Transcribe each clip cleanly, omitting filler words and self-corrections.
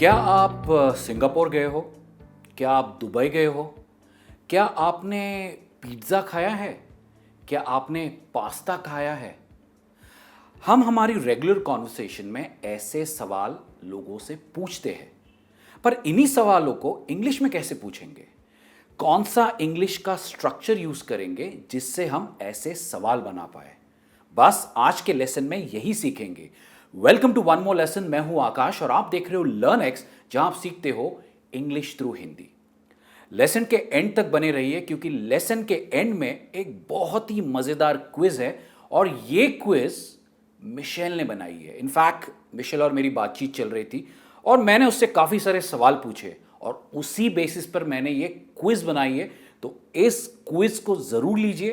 क्या आप सिंगापुर गए हो? क्या आप दुबई गए हो? क्या आपने पिज़्ज़ा खाया है? क्या आपने पास्ता खाया है? हम हमारी रेगुलर कॉन्वर्सेशन में ऐसे सवाल लोगों से पूछते हैं, पर इन्हीं सवालों को इंग्लिश में कैसे पूछेंगे? कौन सा इंग्लिश का स्ट्रक्चर यूज करेंगे जिससे हम ऐसे सवाल बना पाए? बस आज के लेसन में यही सीखेंगे। Welcome to one more lesson. मैं हूं आकाश और आप देख रहे हो लर्न एक्स, जहां आप सीखते हो इंग्लिश थ्रू हिंदी। लेसन के एंड तक बने रहिए क्योंकि लेसन के एंड में एक बहुत ही मजेदार क्विज है और ये क्विज मिशेल ने बनाई है। इनफैक्ट मिशेल और मेरी बातचीत चल रही थी और मैंने उससे काफी सारे सवाल पूछे और उसी बेसिस पर मैंने ये क्विज बनाई है। तो इस क्विज को जरूर लीजिए,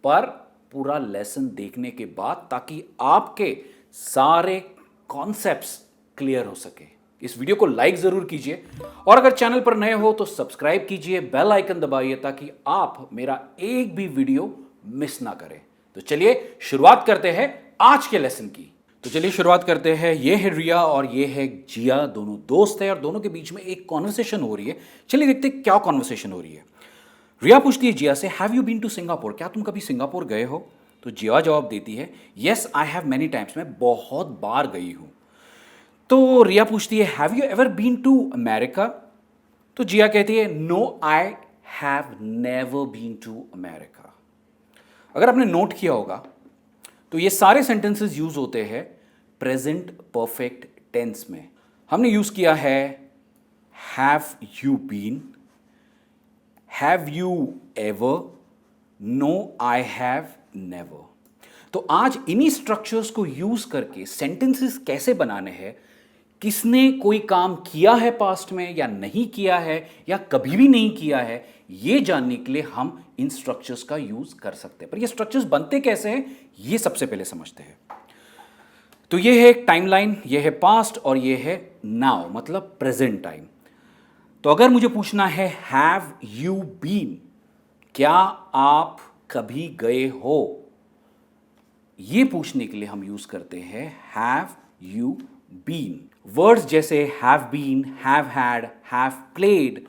पर पूरा लेसन देखने के बाद, ताकि आपके सारे कॉन्सेप्ट्स क्लियर हो सके। इस वीडियो को लाइक जरूर कीजिए और अगर चैनल पर नए हो तो सब्सक्राइब कीजिए, बेल आइकन दबाइए ताकि आप मेरा एक भी वीडियो मिस ना करें। तो चलिए शुरुआत करते हैं आज के लेसन की। ये है रिया और ये है जिया, दोनों दोस्त है और दोनों के बीच में एक कॉन्वर्सेशन हो रही है। चलिए देखते हैं क्या कॉन्वर्सेशन हो रही है। रिया पूछती है जिया से, have you been to Singapore? क्या तुम कभी सिंगापुर गए हो? तो जिया जवाब देती है, yes I have many times, मैं बहुत बार गई हूं। तो रिया पूछती है, have you ever been to America? तो जिया कहती है, no I have never been to America. अगर आपने नोट किया होगा तो ये सारे सेंटेंसेस यूज होते हैं प्रेजेंट परफेक्ट टेंस में। हमने यूज किया है have you been, have you ever, no I have never. तो आज इन्हीं स्ट्रक्चर्स को यूज करके सेंटेंसेस कैसे बनाने हैं, किसने कोई काम किया है पास्ट में या नहीं किया है या कभी भी नहीं किया है, ये जानने के लिए हम इन स्ट्रक्चर्स का यूज कर सकते हैं। पर ये स्ट्रक्चर्स बनते कैसे हैं, ये सबसे पहले समझते हैं। तो ये है एक टाइमलाइन, ये है पास्ट और ये है नाउ, मतलब प्रेजेंट टाइम। तो अगर मुझे पूछना है हैव यू बीन, क्या आप कभी गए हो, ये पूछने के लिए हम यूज करते हैं हैव यू बीन। वर्ड्स जैसे have been, have had, have played,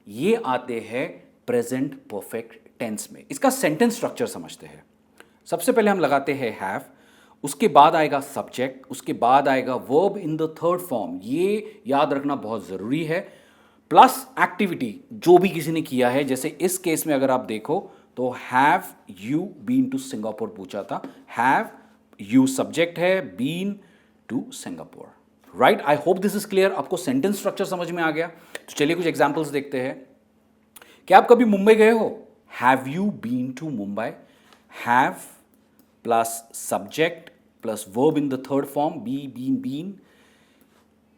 ये आते हैं प्रेजेंट परफेक्ट टेंस में। इसका सेंटेंस स्ट्रक्चर समझते हैं। सबसे पहले हम लगाते हैं हैव, उसके बाद आएगा सब्जेक्ट, उसके बाद आएगा verb in the third form, ये याद रखना बहुत जरूरी है, प्लस एक्टिविटी जो भी किसी ने किया है। जैसे इस केस में अगर आप देखो तो have you been to Singapore पूछा था, हैव यू सब्जेक्ट है, been to Singapore. Right, I hope this is clear. आपको सेंटेंस स्ट्रक्चर समझ में आ गया। तो चलिए कुछ एग्जांपल्स देखते हैं। क्या आप कभी मुंबई गए हो? Have you been to Mumbai, have plus subject plus verb in the third form, been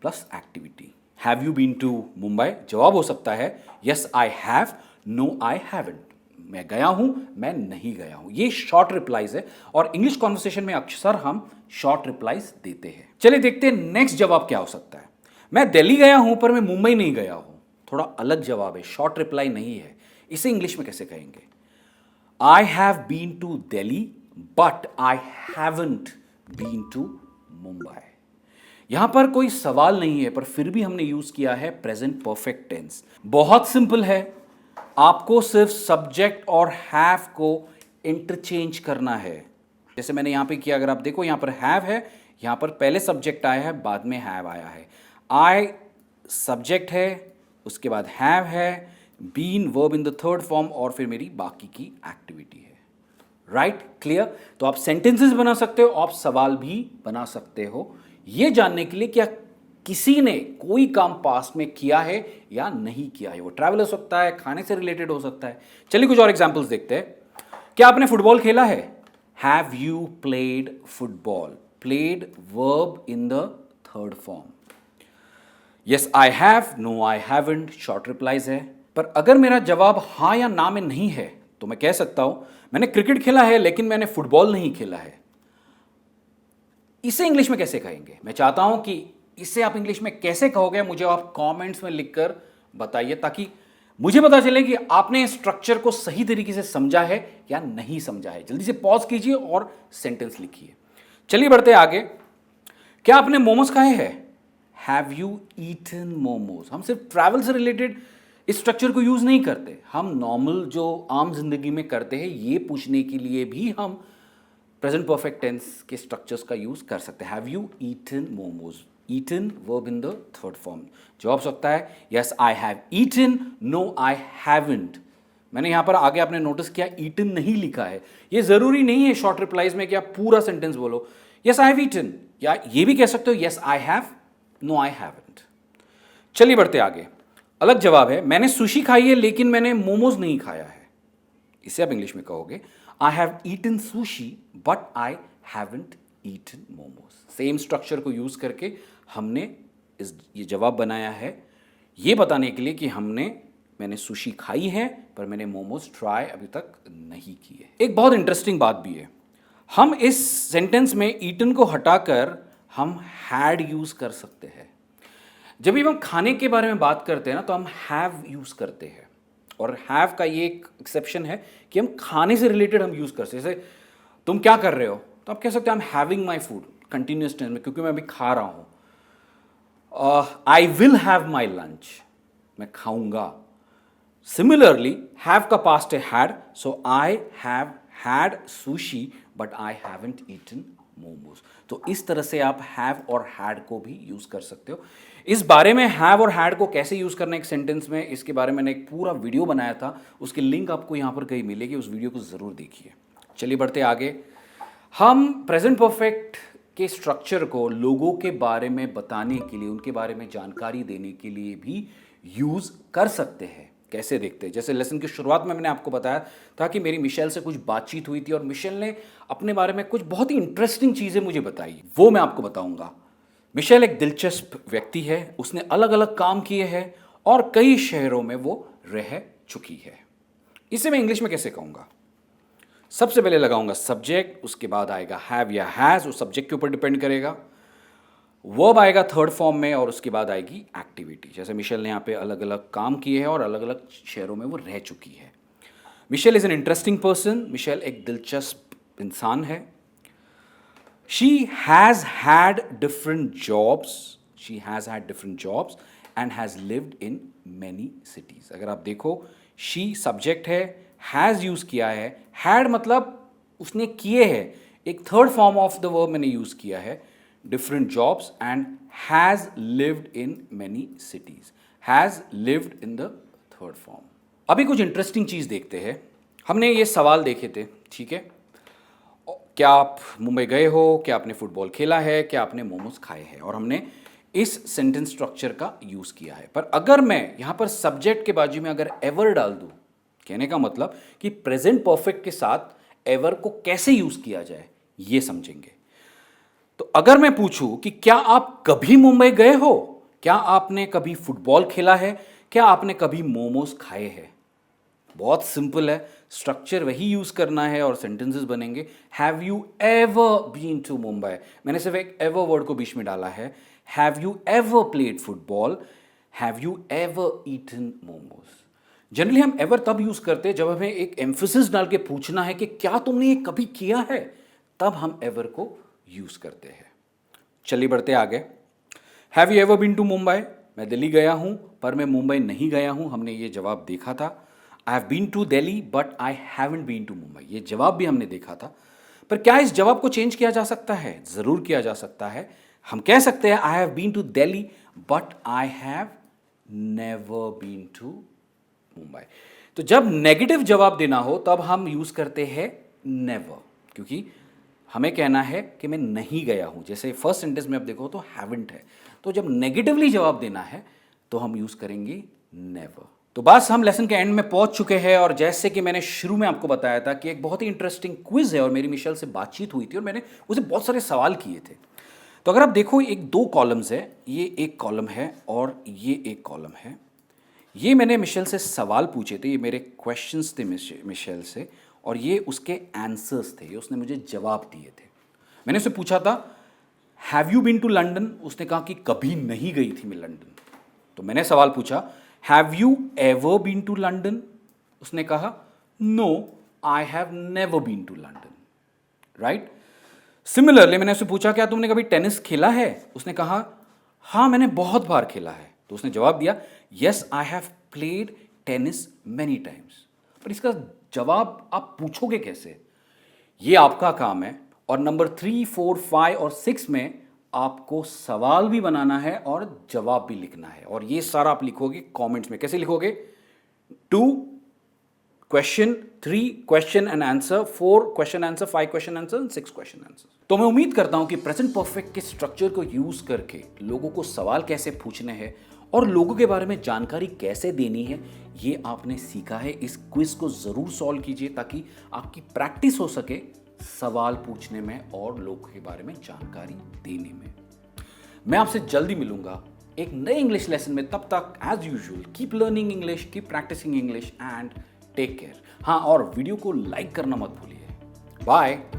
plus activity. Have you been to Mumbai? जवाब हो सकता है yes I have, no I haven't, मैं गया हूं, मैं नहीं गया हूं। ये शॉर्ट रिप्लाईज है और इंग्लिश कॉन्वर्सेशन में अक्सर हम शॉर्ट रिप्लाईज देते हैं। चलिए देखते हैं नेक्स्ट जवाब क्या हो सकता है। मैं दिल्ली गया हूं पर मैं मुंबई नहीं गया हूं। थोड़ा अलग जवाब है, शॉर्ट रिप्लाई नहीं है। इसे इंग्लिश में कैसे कहेंगे? I have been to Delhi but I haven't been to Mumbai. यहां पर कोई सवाल नहीं है पर फिर भी हमने यूज किया है प्रेजेंट परफेक्ट टेंस। बहुत सिंपल है, आपको सिर्फ सब्जेक्ट और हैव को इंटरचेंज करना है। जैसे मैंने यहां पे किया, अगर आप देखो यहां पर हैव है, यहां पर पहले सब्जेक्ट आया है, बाद में हैव आया है। आई सब्जेक्ट है, उसके बाद हैव है, been verb in the third form और फिर मेरी बाकी की एक्टिविटी है। Right, clear? तो आप सेंटेंसेस बना सकते हो, आप सवाल भी बना सकते हो, ये जानने के लिए क्या किसी ने कोई काम पास्ट में किया है या नहीं किया है। वो ट्रैवल हो सकता है, खाने से रिलेटेड हो सकता है। चलिए कुछ और एग्जांपल्स देखते हैं। क्या आपने फुटबॉल खेला है? Have you played football, played verb in the third form. Yes I have, no I haven't, short replies है। पर अगर मेरा जवाब हाँ या ना में नहीं है तो मैं कह सकता हूं मैंने क्रिकेट खेला है लेकिन मैंने फुटबॉल नहीं खेला है। इसे इंग्लिश में कैसे कहेंगे? मैं चाहता हूं कि इसे आप इंग्लिश में कैसे कहोगे, मुझे आप कमेंट्स में लिखकर बताइए ताकि मुझे पता चले कि आपने स्ट्रक्चर को सही तरीके से समझा है या नहीं समझा है। जल्दी से पॉज कीजिए और सेंटेंस लिखिए। चलिए बढ़ते हैं आगे। क्या आपने मोमोज खाए हैं? Have you eaten momos. हम सिर्फ ट्रैवल से रिलेटेड इस स्ट्रक्चर को यूज़ नहीं करते, हम नॉर्मल जो आम जिंदगी में करते हैं ये पूछने के लिए भी हम प्रेजेंट परफेक्ट टेंस के स्ट्रक्चर्स का यूज़ कर सकते हैं। Have you eaten momos, eaten verb in the third form. जवाब सकता है yes I have eaten, no I haven't. मैंने यहाँ पर आगे आपने नोटिस किया ईटन नहीं लिखा है। ये ज़रूरी नहीं है शॉर्ट रिप्लाईज में कि आप पूरा सेंटेंस बोलो यस आई हैव ईटन, या ये भी कह सकते हो yes I have, no I haven't. चलिए बढ़ते आगे। अलग जवाब है, मैंने सुशी खाई है लेकिन मैंने मोमोज नहीं खाया है। इसे आप इंग्लिश में कहोगे I have eaten sushi but I haven't eaten momos. Same structure को यूज करके हमने ये जवाब बनाया है ये बताने के लिए कि मैंने सुशी खाई है पर मैंने मोमोज ट्राई अभी तक नहीं किए। एक बहुत इंटरेस्टिंग बात भी है, हम इस सेंटेंस में ईटन को हटाकर हम हैड यूज कर सकते हैं। जब भी हम खाने के बारे में बात करते हैं ना तो हम हैव यूज करते हैं, और हैव का ये एक एक्सेप्शन है कि हम खाने से रिलेटेड हम यूज करते हैं। जैसे तुम क्या कर रहे हो तो आप कह सकते हैं I am having my food continuous tense में, क्योंकि मैं अभी खा रहा हूं। I will have my lunch, मैं खाऊंगा। सिमिलरली हैव का पास्ट है had, so I have had sushi but I haven't eaten momos. तो इस तरह से आप हैव और हैड को भी यूज कर सकते हो। इस बारे में हैव और हैड को कैसे यूज करना एक सेंटेंस में, इसके बारे में मैंने एक पूरा वीडियो बनाया था, उसकी लिंक आपको यहां पर कहीं मिलेगी, उस वीडियो को जरूर देखिए। चलिए बढ़ते आगे। हम प्रेजेंट परफेक्ट के स्ट्रक्चर को लोगों के बारे में बताने के लिए, उनके बारे में जानकारी देने के लिए भी यूज कर सकते हैं। कैसे देखते हैं, जैसे लेसन की शुरुआत में मैंने आपको बताया था कि मेरी मिशेल से कुछ बातचीत हुई थी और मिशेल ने अपने बारे में कुछ बहुत ही इंटरेस्टिंग चीजें मुझे बताई, वो मैं आपको बताऊंगा। मिशेल एक दिलचस्प व्यक्ति है, उसने अलग अलग काम किए हैं और कई शहरों में वो रह चुकी है। इसे मैं इंग्लिश में कैसे कहूंगा? सबसे पहले लगाऊंगा सब्जेक्ट, उसके बाद आएगा हैव या हैज, वो सब्जेक्ट के ऊपर डिपेंड करेगा। वर्ब आएगा थर्ड फॉर्म में और उसके बाद आएगी एक्टिविटी। जैसे मिशेल ने यहाँ पे अलग अलग काम किए हैं और अलग अलग शहरों में वो रह चुकी है। Michelle is an interesting person, Michelle एक दिलचस्प इंसान है। She has had different jobs and has lived in many cities. अगर आप देखो शी सब्जेक्ट है, हैज यूज किया है, हैड मतलब उसने किए हैं, एक third form of the verb मैंने यूज किया है, different jobs, and has lived in many cities. Has lived in the third form. अभी कुछ इंटरेस्टिंग चीज देखते हैं। हमने ये सवाल देखे थे, ठीक है? क्या आप मुंबई गए हो, क्या आपने फुटबॉल खेला है, क्या आपने मोमोज खाए हैं, और हमने इस सेंटेंस स्ट्रक्चर का यूज किया है। पर अगर मैं यहां पर सब्जेक्ट के बाजू में अगर एवर डाल दूं, कहने का मतलब कि प्रेजेंट परफेक्ट के साथ एवर को कैसे यूज किया जाए ये समझेंगे। तो अगर मैं पूछूं कि क्या आप कभी मुंबई गए हो, क्या आपने कभी फुटबॉल खेला है, क्या आपने कभी मोमोज खाए हैं, बहुत सिंपल है, स्ट्रक्चर वही यूज करना है और सेंटेंसेस बनेंगे। Have you ever been to Mumbai, मैंने सिर्फ एक एवर वर्ड को बीच में डाला है। Have you ever played football, have you ever eaten momos. Generally हम एवर तब यूज करते हैं जब हमें एक एम्फेसिस डाल के पूछना है कि क्या तुमने ये कभी किया है, तब हम एवर को यूज करते हैं। चलिए बढ़ते आगे। Have you ever been to Mumbai, मैं दिल्ली गया हूं पर मैं मुंबई नहीं गया हूं, हमने ये जवाब देखा था। I have been to Delhi but I haven't been to Mumbai, ये जवाब भी हमने देखा था। पर क्या इस जवाब को चेंज किया जा सकता है? जरूर किया जा सकता है। हम कह सकते हैं I have been to Delhi but I have never been to Mumbai. तो जब नेगेटिव जवाब देना हो तब हम यूज करते हैं नेवर, क्योंकि हमें कहना है कि मैं नहीं गया हूं। जैसे फर्स्ट सेंटेंस में आप देखो तो हैवंट है, तो जब नेगेटिवली जवाब देना है तो हम यूज करेंगे नेवर। तो बस हम लेसन के एंड में पहुंच चुके हैं, और जैसे कि मैंने शुरू में आपको बताया था कि एक बहुत ही इंटरेस्टिंग क्विज है और मेरी मिशेल से बातचीत हुई थी और मैंने उसे बहुत सारे सवाल किए थे। तो अगर आप देखो एक दो कॉलम्स है, ये एक कॉलम है और ये एक कॉलम है। ये मैंने मिशेल से सवाल पूछे थे, ये मेरे क्वेश्चंस थे मिशेल से, और ये उसके आंसर्स थे, ये उसने मुझे जवाब दिए थे। मैंने उससे पूछा था have you been to London, उसने कहा कि कभी नहीं गई थी मैं लंदन। तो मैंने सवाल पूछा have you ever been to London, उसने कहा no I have never been to London, right. Similarly मैंने उससे पूछा क्या तुमने कभी टेनिस खेला है, उसने कहा हाँ मैंने बहुत बार खेला है। तो उसने जवाब दिया, yes I have played tennis many times. पर इसका जवाब आप पूछोगे कैसे? ये आपका काम है। और नंबर 3, 4, 5 और 6 में आपको सवाल भी बनाना है और जवाब भी लिखना है। और ये सारा आप लिखोगे कमेंट्स में। कैसे लिखोगे? 2 question, 3 question and answer, 4 question answer, 5 question answer, 6 question answer. तो मैं उम्मीद करता हूं कि प्रेजेंट परफेक्ट के स्ट्रक्चर को यूज करके लोगों को सवाल कैसे पूछने हैं और लोगों के बारे में जानकारी कैसे देनी है, ये आपने सीखा है। इस क्विज को जरूर सॉल्व कीजिए ताकि आपकी प्रैक्टिस हो सके सवाल पूछने में और लोगों के बारे में जानकारी देने में। मैं आपसे जल्दी मिलूंगा एक नए इंग्लिश लेसन में। तब तक as usual keep learning English, keep practising English and take care. हाँ, और वीडियो को लाइक करना मत भूलिए। बाय।